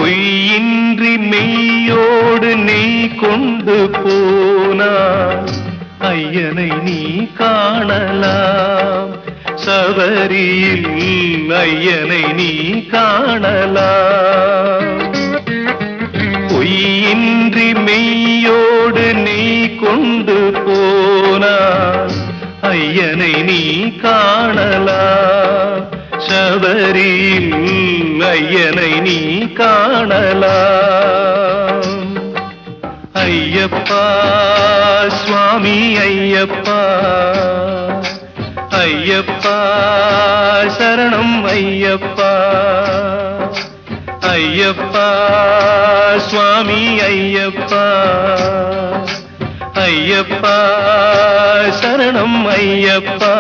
பொய்யின்றி மெய்யோடு நெய் கொண்டு போனாய் ஐயனை நீ காணலாம் சபரியில் ஐயனை நீ காணலாம் பொய்யின்றி மெய்யோடு நெய் கொண்டு போனாய் ஐயனை நீ காணலாம் சபரியில் ஐயனை நீ காணலாம் ஐயப்பா சுவாமி ஐயப்பா ஐயப்பா சரணம் ஐயப்பா ஐயப்பா சுவாமி ஐயப்பா ஐயப்பா சரணம் ஐயப்பா